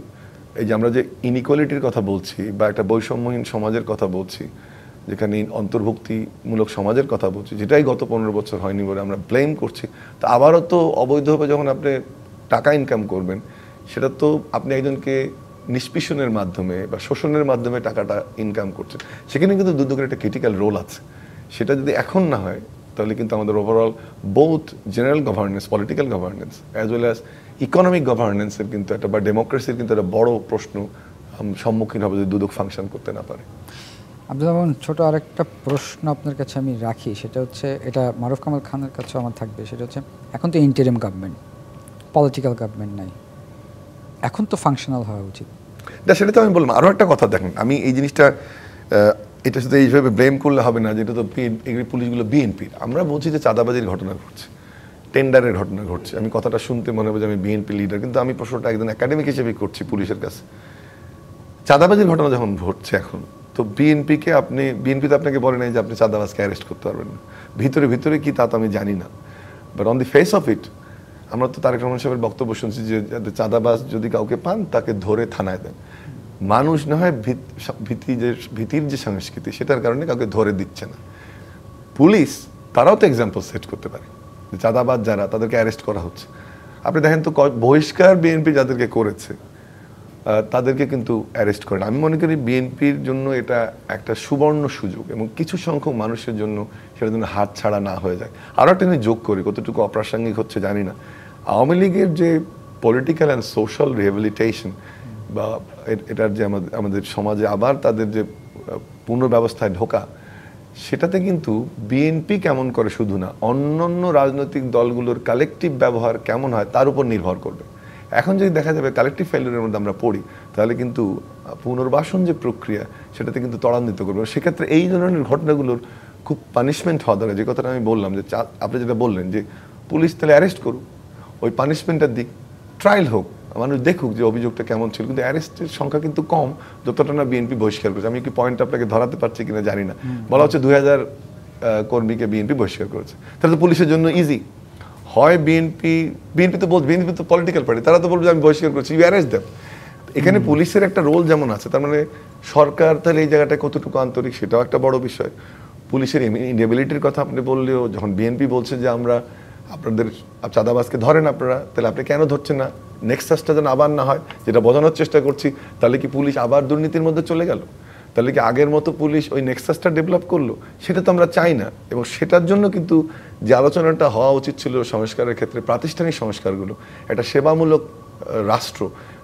এই যে আমরা যে ইনইকুয়ালিটির কথা বলছি বা একটা বৈষম্যহীন সমাজের কথা বলছি, যেখানে অন্তর্ভুক্তিমূলক সমাজের কথা বলছি, যেটাই গত 15 বছর হয়নি বলে আমরা ব্লেম করছি, তা আবারও তো অবৈধভাবে যখন আপনি টাকা ইনকাম করবেন, সেটা তো আপনি একজনকে নিষ্পেষণের মাধ্যমে বা শোষণের মাধ্যমে টাকাটা ইনকাম করছেন। সেখানে কিন্তু দুদকের একটা ক্রিটিক্যাল রোল আছে। সেটা যদি এখন না হয়, তাহলে কিন্তু আমাদের overall both general governance, political governance as well as economic গভর্নেন্সের কিন্তু একটা, বা ডেমোক্রেসির কিন্তু একটা বড় প্রশ্ন সম্মুখীন হবে যদি দুদক ফাংশন করতে না পারে। আব্দুল মামুন, ছোট আরেকটা প্রশ্ন আপনার কাছে আমি রাখি, সেটা হচ্ছে, এটা মারুফ কামাল খানের কাছেও আমার থাকবে, সেটা হচ্ছে এখন তো ইন্টারিম গভর্নমেন্ট, পলিটিক্যাল গভর্নমেন্ট নাই, এখন তো ফাংশনাল হওয়া উচিত। সেটা তো আমি বললাম। আরও একটা কথা দেখেন, আমি এই জিনিসটা, এটা শুধু এইভাবে ব্লেম করলে হবে না, যেটা তো পুলিশগুলো বিএনপির। আমরা বলছি যে চাঁদাবাজির ঘটনা ঘটছে, টেন্ডারের ঘটনা ঘটছে। আমি কথাটা শুনতে মনে হবে যে আমি বিএনপি লিডার, কিন্তু আমি প্রশ্নটা একজন একাডেমিক হিসেবে করছি পুলিশের কাছে। চাঁদাবাজির ঘটনা যখন ঘটছে এখন, তো বিএনপি তো আপনাকে বলে নাই যে আপনি চাঁদাবাজকে অ্যারেস্ট করতে পারবেন না। ভিতরে ভিতরে কি তা তো আমি জানি না, but on the face of it আমরা তো তারেক রহমান সাহেবের বক্তব্য শুনছি যে চাঁদাবাজ যদি কাউকে পান তাকে ধরে থানায় দেন। মানুষ না হয় ভীতির যে সংস্কৃতি, সেটার কারণে কাউকে ধরে দিচ্ছে না। পুলিশ তারাও তো এক্সাম্পল সেট করতে পারে, চাঁদাবাজ যারা, তাদেরকে অ্যারেস্ট করা হচ্ছে। আপনি দেখেন তো বহিষ্কার বিএনপি যাদেরকে করেছে তাদেরকে কিন্তু অ্যারেস্ট করেন। আমি মনে করি বিএনপির জন্য এটা একটা সুবর্ণ সুযোগ, এবং কিছু সংখ্যক মানুষের জন্য সেটা যেন হাত ছাড়া না হয়ে যায়। আরও একটা আমি যোগ করি, কতটুকু অপ্রাসঙ্গিক হচ্ছে জানি না, আওয়ামী লীগের যে পলিটিক্যাল অ্যান্ড সোশ্যাল রিহ্যাবিলিটেশন, বা এটার যে আমাদের সমাজে আবার তাদের যে পুনর্ব্যবস্থায় ঢোকা, সেটাতে কিন্তু বিএনপি কেমন করে শুধু না, অন্যান্য রাজনৈতিক দলগুলোর কালেকটিভ ব্যবহার কেমন হয় তার উপর নির্ভর করবে। এখন যদি দেখা যাবে কালেকটিভ ফেলিউরের মধ্যে আমরা পড়ি, তাহলে কিন্তু পুনর্বাসন যে প্রক্রিয়া, সেটাতে কিন্তু ত্বরান্বিত করবে। সেক্ষেত্রে এই ধরনের ঘটনাগুলোর খুব পানিশমেন্ট হওয়া দরকার। যে কথাটা আমি বললাম, যে আপনি যেটা বললেন যে পুলিশ তাহলে অ্যারেস্ট করুক, ওই পানিশমেন্টটার দিক, ট্রায়াল হোক, মানুষ দেখুক যে অভিযোগটা কেমন ছিল। কিন্তু অ্যারেস্টের সংখ্যা কিন্তু কম, যতটা না বিএনপি বহিষ্কার করেছে। আমি কি পয়েন্ট আপনাকে ধরাতে পারছি কিনা জানি না। বলা হচ্ছে 2000 কর্মীকে বিএনপি বহিষ্কার করেছে, তাহলে তো পুলিশের জন্য ইজি হয়। বিএনপি তো পলিটিক্যাল পার্টি, তারা তো বলবে যে আমি বহিষ্কার করছি, ইউ অ্যারেস্ট দেম। এখানে পুলিশের একটা রোল যেমন আছে, তার মানে সরকার তাহলে এই জায়গাটা কতটুকু আন্তরিক, সেটাও একটা বড় বিষয়। পুলিশের ইনেবিলিটির কথা আপনি বললেও, যখন বিএনপি বলছে যে আমরা আপনাদের চাঁদাবাজকে ধরেন আপনারা, তাহলে আপনি কেন ধরছেন না? নেক্সাসটা যেন আবার না হয়, যেটা বোঝানোর চেষ্টা করছি। তাহলে কি পুলিশ আবার দুর্নীতির মধ্যে চলে গেল? তাহলে কি আগের মতো পুলিশ ওই নেক্সাসটা ডেভেলপ করলো? সেটা তো আমরা চাই না। এবং সেটার জন্য কিন্তু যে আলোচনাটা হওয়া উচিত ছিল সংস্কারের ক্ষেত্রে, প্রাতিষ্ঠানিক সংস্কারগুলো, একটা সেবামূলক রাষ্ট্র,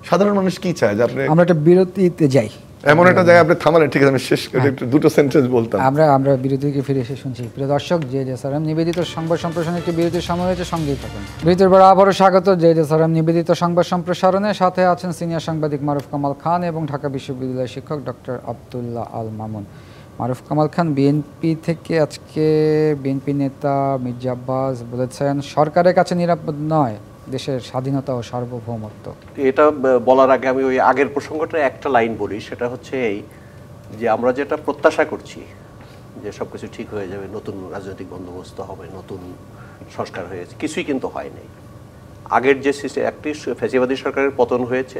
সাধারণ মানুষ কি চায়? যে আপনি, আমরা একটা বিরতিতে যাই, এমন একটা জায়গায় আপনি থামালেন, ঠিক আছে আমি শেষ করে একটু দুটো সেন্টেন্স বলতাম। আমরা বিরতিকে ফিরে এসে শুনছি। প্রিয় দর্শক, জেএসআরএম নিবেদিত সংবাদ সম্প্রসারণে একটি বিরতির সময় হয়েছে, সঙ্গেই থাকুন। বিরতির পর আবারও স্বাগত জেএসআরএম নিবেদিত সংবাদ সম্প্রসারণে। সাথে আছেন সিনিয়র সাংবাদিক মারুফ কামাল খান এবং ঢাকা বিশ্ববিদ্যালয়ের শিক্ষক ডক্টর আব্দুল্লাহ আল মামুন। মারুফ কামাল খান, বিএনপি থেকে আজকে বিএনপি নেতা মির্জা আব্বাস বলেছেন সরকারের কাছে নিরাপদ নয় দেশের স্বাধীনতা ও সার্বভৌমত্ব। এটা বলার আগে আমি ওই আগের প্রসঙ্গটা একটা লাইন বলি, সেটা হচ্ছে এই যে আমরা যেটা প্রত্যাশা করছি যে সব কিছু ঠিক হয়ে যাবে, নতুন রাজনৈতিক বন্দোবস্ত হবে, নতুন সংস্কার হয়েছে, কিছুই কিন্তু হয় নাই। আগের যে সিস্টেম, একটি ফ্যাসিবাদী সরকারের পতন হয়েছে,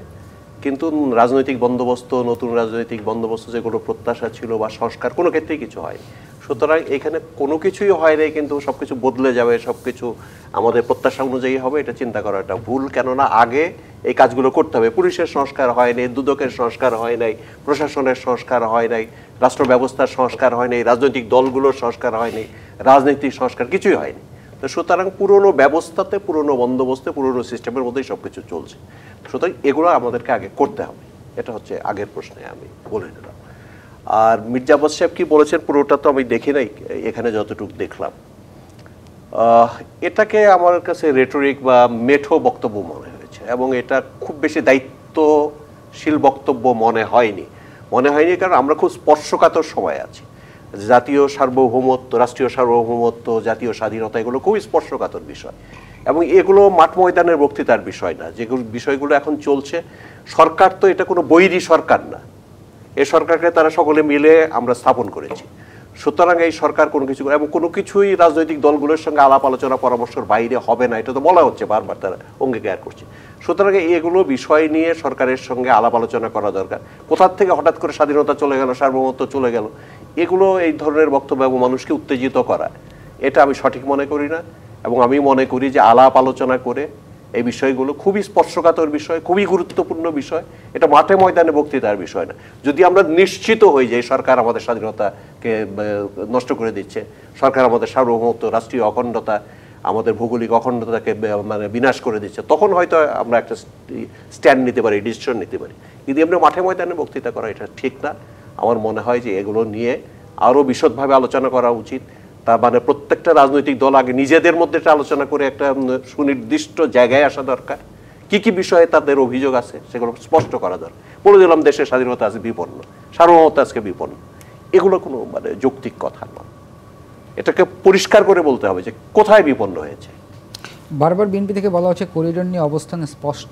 কিন্তু রাজনৈতিক বন্দোবস্ত, নতুন রাজনৈতিক বন্দোবস্ত যেগুলো প্রত্যাশা ছিল বা সংস্কার, কোনো ক্ষেত্রেই কিছু হয়নি। সুতরাং এখানে কোনো কিছুই হয় নাই, কিন্তু সব কিছু বদলে যাবে, সব কিছু আমাদের প্রত্যাশা অনুযায়ী হবে, এটা চিন্তা করাটা ভুল। কেননা আগে এই কাজগুলো করতে হবে। পুলিশের সংস্কার হয় নাই, দুদকের সংস্কার হয় নাই, প্রশাসনের সংস্কার হয় নাই, রাষ্ট্র ব্যবস্থার সংস্কার হয় নাই, রাজনৈতিক দলগুলোর সংস্কার হয় নাই, রাজনৈতিক সংস্কার কিছুই হয়নি। তো সুতরাং পুরনো ব্যবস্থাতে, পুরনো বন্দোবস্তে, পুরনো সিস্টেমের মধ্যেই সব কিছু চলছে। সুতরাং এগুলো আমাদেরকে আগে করতে হবে, এটা হচ্ছে আগের প্রশ্নে আমি বলে নিলাম। আর মির্জা আব্বাস সাহেব কি বলেছেন পুরোটা তো আমি দেখি নাই, এখানে যতটুকু দেখলাম এটাকে আমার কাছে রেটরিক বা মেঠো বক্তব্য মনে হয়েছে, এবং এটা খুব বেশি দায়িত্বশীল বক্তব্য মনে হয়নি কারণ আমরা খুব স্পর্শকাতর সময় আছি। জাতীয় সার্বভৌমত্ব, রাষ্ট্রীয় সার্বভৌমত্ব, জাতীয় স্বাধীনতা, এগুলো খুবই স্পর্শকাতর বিষয়, এবং এগুলো মাঠ ময়দানের বক্তৃতার বিষয় না। যেগুলো বিষয়গুলো এখন চলছে, সরকার তো এটা কোনো বৈরী সরকার না, এই সরকারকে তারা সকলে মিলে আমরা স্থাপন করেছি। সুতরাং এই সরকার কোনো কিছু, এবং কোনো কিছুই রাজনৈতিক দলগুলোর সঙ্গে আলাপ আলোচনা পরামর্শের বাইরে হবে না, এটা তো বলা হচ্ছে বারবার, তারা অঙ্গীকার করছে। সুতরাং এগুলো বিষয় নিয়ে সরকারের সঙ্গে আলাপ আলোচনা করা দরকার। কোথার থেকে হঠাৎ করে স্বাধীনতা চলে গেল, সার্বভৌমত্ব চলে গেল, এগুলো এই ধরনের বক্তব্য এবং মানুষকে উত্তেজিত করা, এটা আমি সঠিক মনে করি না। এবং আমি মনে করি যে আলাপ আলোচনা করে এই বিষয়গুলো খুবই স্পর্শকাতর বিষয়, খুবই গুরুত্বপূর্ণ বিষয়, এটা মাঠে ময়দানে বক্তৃতার বিষয় না। যদি আমরা নিশ্চিত হই যে সরকার আমাদের স্বাধীনতাকে নষ্ট করে দিচ্ছে, সরকার আমাদের সার্বভৌমত্ব, রাষ্ট্রীয় অখণ্ডতা, আমাদের ভৌগোলিক অখণ্ডতাকে মানে বিনাশ করে দিচ্ছে, তখন হয়তো আমরা একটা স্ট্যান্ড নিতে পারি, ডিসিশন নিতে পারি। কিন্তু এমনি মাঠে ময়দানে বক্তৃতা করা এটা ঠিক না। আমার মনে হয় যে এগুলো নিয়ে আরও বিশদভাবে আলোচনা করা উচিত। তার মানে প্রত্যেকটা রাজনৈতিক দল আগে নিজেদের মধ্যে একটা আলোচনা করে একটা সুনির্দিষ্ট জায়গায় আসা দরকার। কি কি বিষয়ে তাদের অভিযোগ আছে সেগুলো স্পষ্ট করা দরকার। বলে দিলাম দেশের স্বাধীনতা আছে বিপন্ন, সার্বভৌমত্ব আজকে বিপন্ন, এগুলো কোনো মানে যৌক্তিক কথা নয়। এটাকে পরিষ্কার করে বলতে হবে যে কোথায় বিপন্ন হয়েছে। বারবার বিএনপি থেকে বলা হচ্ছে করিডোর নিয়ে অবস্থান স্পষ্ট।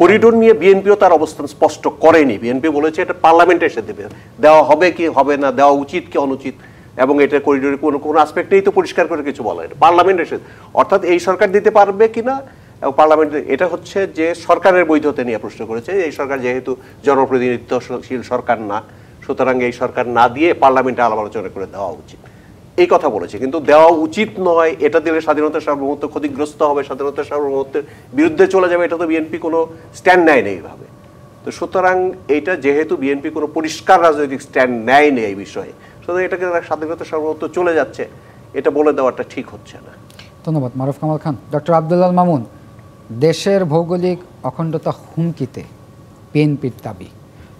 করিডোর নিয়ে বিএনপিও তার অবস্থান স্পষ্ট করেনি। বিএনপি বলেছে এটা পার্লামেন্টে এসে দেবে, দেওয়া হবে কি হবে না, দেওয়া উচিত কি অনুচিত, এবং এটা করিডোরের কোনো আসপেক্টেই তো পরিষ্কার করে কিছু বলা হয় না। পার্লামেন্ট এসে, অর্থাৎ এই সরকার দিতে পারবে কিনা, এবং পার্লামেন্টে এটা হচ্ছে যে সরকারের বৈধতা নিয়ে প্রশ্ন করেছে। এই সরকার যেহেতু জনপ্রতিনিধিত্বশীল সরকার না, সুতরাং এই সরকার না দিয়ে পার্লামেন্টে আলাপ আলোচনা করে দেওয়া উচিত, এই কথা বলেছে। কিন্তু দেওয়া উচিত নয়, এটা দিলে স্বাধীনতার সার্বভৌমত্ব ক্ষতিগ্রস্ত হবে, স্বাধীনতার সার্বভৌমত্বের বিরুদ্ধে চলে যাবে, এটা তো বিএনপি কোনো স্ট্যান্ড নেয় না এইভাবে। তো সুতরাং এইটা যেহেতু বিএনপি কোনো পরিষ্কার রাজনৈতিক স্ট্যান্ড নেয়নি এই বিষয়ে, সুতরাং এটাকে স্বাধীনতার সার্বভৌমত্ব চলে যাচ্ছে, এটা বলে দেওয়াটা ঠিক হচ্ছে না। ধন্যবাদ মারুফ কামাল খান। ডক্টর আব্দুল্লাহ মামুন, দেশের ভৌগোলিক অখণ্ডতা হুমকিতে বিএনপির দাবি,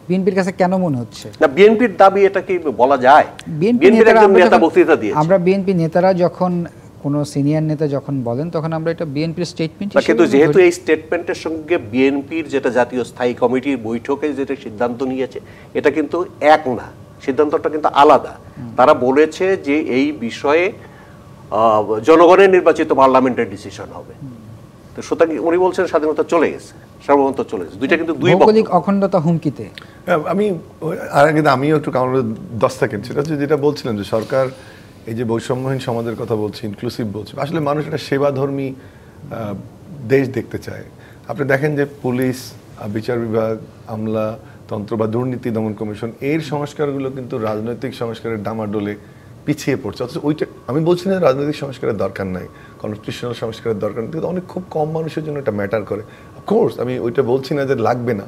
বিএনপির কাছে কেন মনে হচ্ছে না বিএনপির দাবি এটা কি বলা যায়? বিএনপির একজন নেতা বক্তৃতা দিয়েছে, আমরা বিএনপি নেতারা যখন কোনো সিনিয়র নেতা যখন বলেন তখন আমরা এটা বিএনপির স্টেটমেন্ট হিসেবে, কিন্তু যেহেতু এই স্টেটমেন্টের সঙ্গে বিএনপির যেটা জাতীয় স্থায়ী কমিটির বৈঠকে যেটা সিদ্ধান্ত নিয়েছে এটা কিন্তু এক না, সিদ্ধান্তটা কিন্তু আলাদা। তারা বলেছে যে এই বিষয়ে জনগণের নির্বাচিত পার্লামেন্টের ডিসিশন হবে। তো সুতরাং উনি বলছেন স্বাধীনতা চলে গেছে, সার্বভৌমত্ব চলে গেছে, দুইটা কিন্তু দুই ভৌগোলিক অখণ্ডতা হুমকিতে। আমি আর আগে আমিও একটু কারণ 10 সেকেন্ড, সেটা হচ্ছে যেটা বলছিলাম যে সরকার এই যে বৈষম্যহীন সমাজের কথা বলছে, ইনক্লুসিভ বলছে, আসলে মানুষ একটা সেবাধর্মী দেশ দেখতে চায়। আপনি দেখেন যে পুলিশ, বিচার বিভাগ, আমলা তন্ত্র বা দুর্নীতি দমন কমিশন, এর সংস্কারগুলো কিন্তু রাজনৈতিক সংস্কারের ডামাডোলে পিছিয়ে পড়ছে। অথচ ওইটা আমি বলছি না রাজনৈতিক সংস্কারের দরকার নাই, কনস্টিটিউশনাল সংস্কারের দরকার নেই, কিন্তু অনেক খুব কম মানুষের জন্য এটা ম্যাটার করে। অফকোর্স আমি ওইটা বলছি না যে লাগবে না,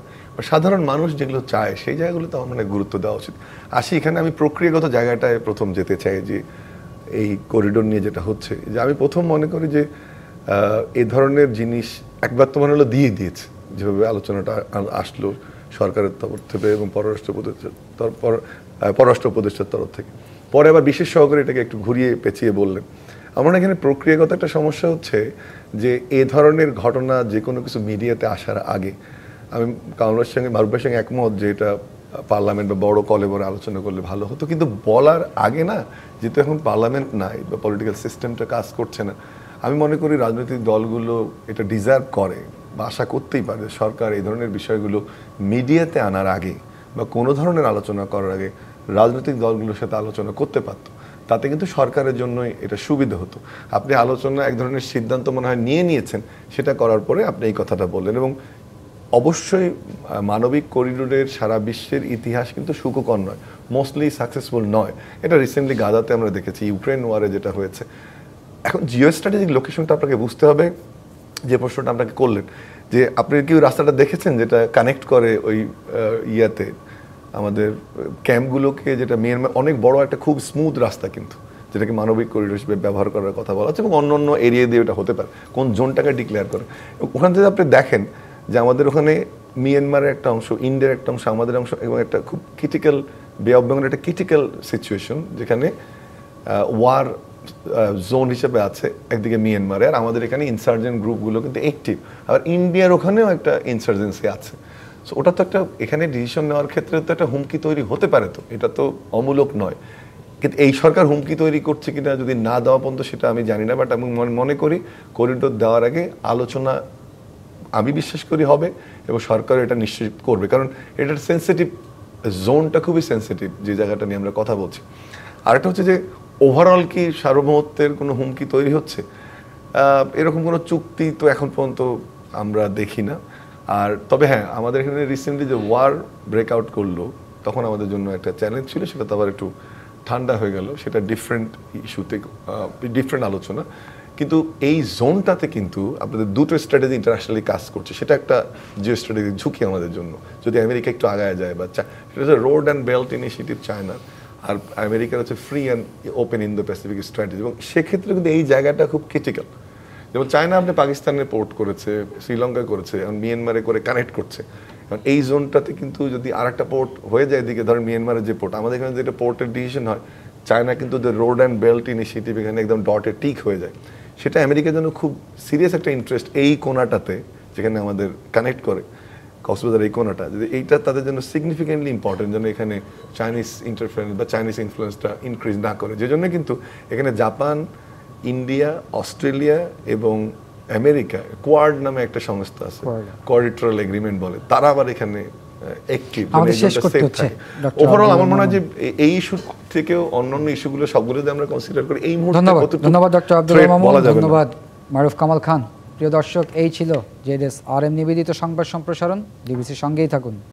সাধারণ মানুষ যেগুলো চায় সেই জায়গাগুলোতে আমার মানে গুরুত্ব দেওয়া উচিত। আসি এখানে আমি প্রক্রিয়াগত জায়গাটায় প্রথম যেতে চাই, যে এই করিডোর নিয়ে যেটা হচ্ছে, যে আমি প্রথম মনে করি যে এই ধরনের জিনিস একবার তো মনে হলো দিয়ে দিয়েছে, যেভাবে আলোচনাটা আসলো সরকারের তরফ থেকে এবং পররাষ্ট্র উপদেষ্টার তরফ থেকে, পরে আবার বিশেষ সহকারে এটাকে একটু ঘুরিয়ে পেঁচিয়ে বললেন। আমার এখানে প্রক্রিয়াগত একটা সমস্যা হচ্ছে যে এ ধরনের ঘটনা যে কোনো কিছু মিডিয়াতে আসার আগে, আমি কাউন্সিলের সঙ্গে মারুফের সঙ্গে একমত যে এটা পার্লামেন্ট বা বড় কলেবরে আলোচনা করলে ভালো হতো, কিন্তু বলার আগে না, যেহেতু এখন পার্লামেন্ট নাই বা পলিটিক্যাল সিস্টেমটা কাজ করছে না, আমি মনে করি রাজনৈতিক দলগুলো এটা ডিজার্ভ করে বা আশা করতেই পারে সরকার এই ধরনের বিষয়গুলো মিডিয়াতে আনার আগে বা কোনো ধরনের আলোচনা করার আগে রাজনৈতিক দলগুলোর সাথে আলোচনা করতে পারতো। তাতে কিন্তু সরকারের জন্যই এটা সুবিধা হতো। আপনি আলোচনা এক ধরনের সিদ্ধান্ত মনে হয় নিয়েছেন, সেটা করার পরে আপনি এই কথাটা বললেন। এবং অবশ্যই মানবিক করিডোরের সারা বিশ্বের ইতিহাস কিন্তু সুখকর নয়, মোস্টলি সাকসেসফুল নয়। এটা রিসেন্টলি গাজাতে আমরা দেখেছি, ইউক্রেন ওয়ারে যেটা হয়েছে। এখন জিও স্ট্র্যাটেজিক লোকেশনটা আপনাকে বুঝতে হবে। যে প্রশ্নটা আপনাকে করলেন যে আপনি কি ওই রাস্তাটা দেখেছেন যেটা কানেক্ট করে ওই ইয়াতে আমাদের ক্যাম্পগুলোকে, যেটা মিয়ানমার অনেক বড় একটা খুব স্মুথ রাস্তা কিন্তু, যেটাকে মানবিক করিডোর হিসেবে ব্যবহার করার কথা বলা হচ্ছে, এবং অন্য অন্য এরিয়া দিয়ে ওটা হতে পারে, কোন জোনটাকে ডিক্লেয়ার করে। ওখান থেকে আপনি দেখেন যে আমাদের ওখানে মিয়ানমারের একটা অংশ, ইন্ডিয়ার একটা অংশ, আমাদের অংশ, এবং একটা খুব ক্রিটিক্যাল বে অফ বেঙ্গল একটা ক্রিটিক্যাল সিচুয়েশন, যেখানে ওয়ার জোন হিসেবে আছে একদিকে মিয়ানমারে, আর আমাদের এখানে ইনসার্জেন্ট গ্রুপগুলো কিন্তু অ্যাক্টিভ, আবার ইন্ডিয়ার ওখানেও একটা ইনসার্জেন্সি আছে। সো ওটা তো একটা, এখানে ডিসিশন নেওয়ার ক্ষেত্রে তো একটা হুমকি তৈরি হতে পারে, তো এটা তো অমূলক নয়। কিন্তু এই সরকার হুমকি তৈরি করছে কিনা যদি না দেওয়া পর্যন্ত সেটা আমি জানি না, বাট আমি মনে করি করিডোর দেওয়ার আগে আলোচনা আমি বিশ্বাস করি হবে, এবং সরকার এটা নিশ্চিত করবে, কারণ এটার সেন্সিটিভ জোনটা খুবই সেন্সিটিভ, যে জায়গাটা নিয়ে আমরা কথা বলছি। আরেকটা হচ্ছে যে ওভারঅল কি সার্বভৌমত্বের কোনো হুমকি তৈরি হচ্ছে, এরকম কোনো চুক্তি তো এখন পর্যন্ত আমরা দেখি না। আর তবে হ্যাঁ, আমাদের এখানে রিসেন্টলি যে ওয়ার ব্রেকআউট করলো, তখন আমাদের জন্য একটা চ্যালেঞ্জ ছিল, সেটা তো আবার একটু ঠান্ডা হয়ে গেল, সেটা ডিফারেন্ট ইস্যুতে, ডিফারেন্ট আলোচনা। কিন্তু এই জোনটাতে কিন্তু আপনাদের দুটো স্ট্র্যাটেজি ইন্টারন্যাশনালি কাজ করছে, সেটা একটা জিও স্ট্র্যাটেজিক ঝুঁকি আমাদের জন্য। যদি আমেরিকা একটু আগায় যায়, বা সেটা হচ্ছে রোড অ্যান্ড বেল্ট ইনিশিয়েটিভ চায়নার, আর আমেরিকার হচ্ছে free and open Indo Pacific strategy, এবং সেক্ষেত্রে কিন্তু এই জায়গাটা খুব ক্রিটিক্যাল। যেমন চায়না আপনি পাকিস্তানে পোর্ট করেছে, শ্রীলঙ্কায় করেছে, এখন মিয়ানমারে করে কানেক্ট করছে। কারণ এই জোনটাতে কিন্তু যদি আর একটা পোর্ট হয়ে যায় এদিকে, ধরেন মিয়ানমারের যে পোর্ট, আমাদের এখানে যেটা পোর্টের ডিসিশন হয়, চায়না কিন্তু যে রোড অ্যান্ড বেল্ট ইনিশিয়েটিভ এখানে একদম ডটে টিক হয়ে যায়। সেটা আমেরিকার জন্য খুব সিরিয়াস একটা ইন্টারেস্ট, এই কোনাটাতে যেখানে আমাদের কানেক্ট করে কক্সবাজার এই কোনাটা, যদি এইটা তাদের জন্য সিগনিফিকেন্টলি ইম্পর্টেন্ট, যেন এখানে চাইনিজ ইন্টারফারেন্স বা চাইনিজ ইনফ্লুয়েন্সটা ইনক্রিজ না করে। যে জন্য কিন্তু এখানে জাপান, ইন্ডিয়া, অস্ট্রেলিয়া এবং আমেরিকা কোয়াড নামে একটা সংস্থা আছে, কোয়াড্রিলেটারাল এগ্রিমেন্ট বলে, তারা আবার এখানে অ্যাক্টিভ। ওভারঅল আমার মনে হয় যে এই ইস্যু থেকেও অন্যান্য ইস্যুগুলো সবগুলো যদি আমরা কনসিডার করি, এই মুহূর্তে ধন্যবাদ ডক্টর আব্দুল মামুন, ধন্যবাদ মারুফ কামাল খান। প্রিয় দর্শক, এই ছিল জেডএস RM নিবেদিত সংবাদ সম্প্রসারণ। ডিবিসির সঙ্গেই থাকুন।